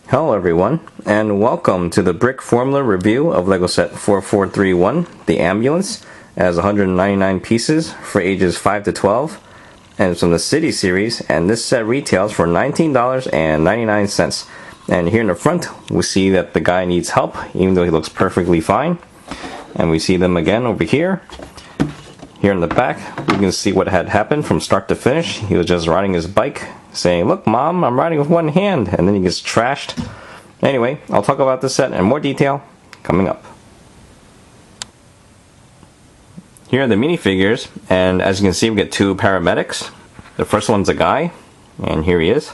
Hello everyone, and welcome to the Brickformula review of LEGO set 4431, the ambulance. It has 199 pieces for ages 5 to 12, and it's from the City series, and this set retails for $19.99. And here in the front, we see that the guy needs help, even though he looks perfectly fine. And we see them again over here. Here in the back, we can see what had happened from start to finish. He was just riding his bike, saying, "Look, Mom, I'm riding with one hand," and then he gets trashed. Anyway, I'll talk about this set in more detail coming up. Here are the minifigures, and as you can see, we get two paramedics. The first one's a guy, and here he is.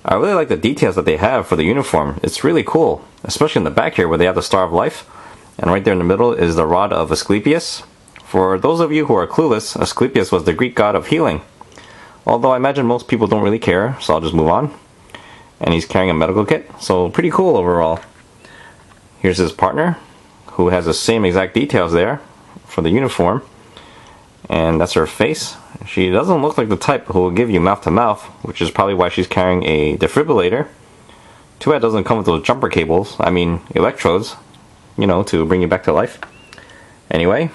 I really like the details that they have for the uniform. It's really cool, especially in the back here where they have the Star of Life, and right there in the middle is the rod of Asclepius. For those of you who are clueless, Asclepius was the Greek god of healing. Although I imagine most people don't really care, so I'll just move on. And he's carrying a medical kit, so pretty cool overall. Here's his partner, who has the same exact details there for the uniform. And that's her face. She doesn't look like the type who will give you mouth to mouth, which is probably why she's carrying a defibrillator. Too bad it doesn't come with those jumper cables, electrodes, to bring you back to life. Anyway,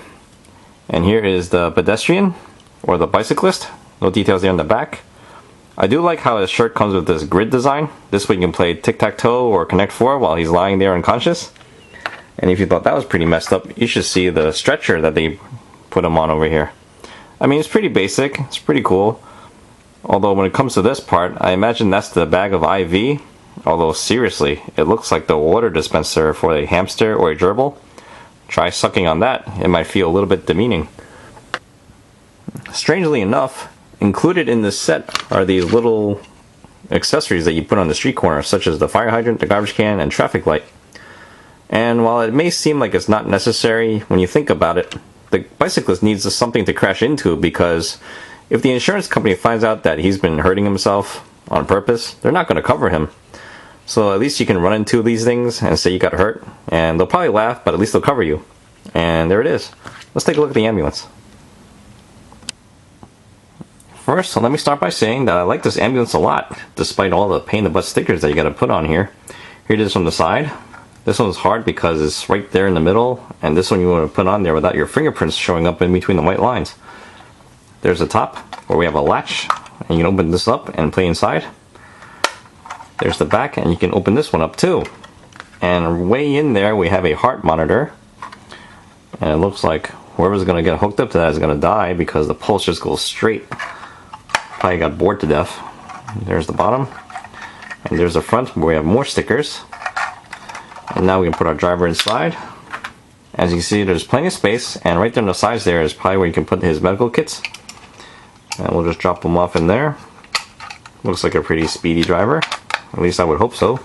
and here is the pedestrian, or the bicyclist. No details there on the back. I do like how his shirt comes with this grid design. This way you can play tic-tac-toe or Connect 4 while he's lying there unconscious. And if you thought that was pretty messed up, you should see the stretcher that they put him on over here. It's pretty basic. It's pretty cool. Although when it comes to this part, I imagine that's the bag of IV. Although seriously, it looks like the water dispenser for a hamster or a gerbil. Try sucking on that. It might feel a little bit demeaning. Strangely enough, included in this set are these little accessories that you put on the street corner, such as the fire hydrant, the garbage can, and traffic light. And while it may seem like it's not necessary, when you think about it, the bicyclist needs something to crash into, because if the insurance company finds out that he's been hurting himself on purpose, they're not going to cover him. So at least you can run into these things and say you got hurt, and they'll probably laugh, but at least they'll cover you. And there it is. Let's take a look at the ambulance. First, let me start by saying that I like this ambulance a lot, despite all the pain in the butt stickers that you gotta put on here. Here it is from the side. This one's hard because it's right there in the middle, and this one you want to put on there without your fingerprints showing up in between the white lines. There's the top, where we have a latch, and you can open this up and play inside. There's the back, and you can open this one up too. And way in there we have a heart monitor, and it looks like whoever's gonna get hooked up to that is gonna die because the pulse just goes straight. Probably got bored to death. There's the bottom, and there's the front where we have more stickers. And now we can put our driver inside. As you can see, there's plenty of space, and right there on the sides there is probably where you can put his medical kits. And we'll just drop them off in there. Looks like a pretty speedy driver, at least I would hope so.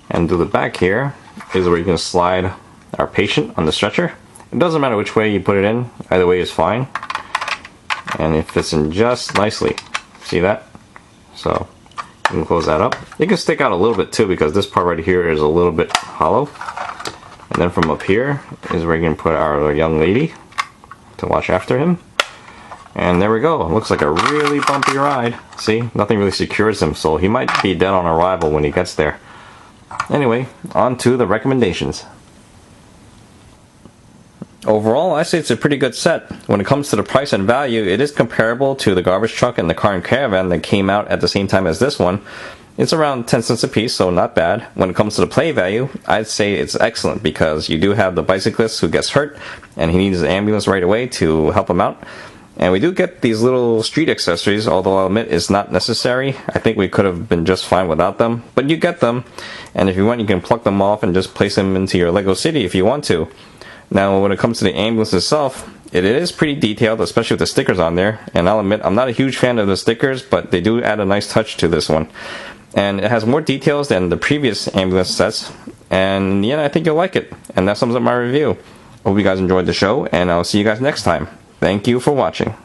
And to the back here is where you can slide our patient on the stretcher. It doesn't matter which way you put it in, either way is fine. And it fits in just nicely. See that? So you can close that up. It can stick out a little bit too, because this part right here is a little bit hollow. And then from up here is where you can put our young lady to watch after him. And there we go. It looks like a really bumpy ride. See? Nothing really secures him, so he might be dead on arrival when he gets there. Anyway, on to the recommendations. Overall, I say it's a pretty good set. When it comes to the price and value, it is comparable to the garbage truck and the car and caravan that came out at the same time as this one. It's around 10 cents a piece, so not bad. When it comes to the play value, I'd say it's excellent, because you do have the bicyclist who gets hurt and he needs an ambulance right away to help him out. And we do get these little street accessories, although I'll admit it's not necessary. I think we could have been just fine without them, but you get them. And if you want, you can pluck them off and just place them into your Lego City if you want to. Now, when it comes to the ambulance itself, it is pretty detailed, especially with the stickers on there. And I'll admit, I'm not a huge fan of the stickers, but they do add a nice touch to this one. And it has more details than the previous ambulance sets. And yeah, I think you'll like it. And that sums up my review. Hope you guys enjoyed the show, and I'll see you guys next time. Thank you for watching.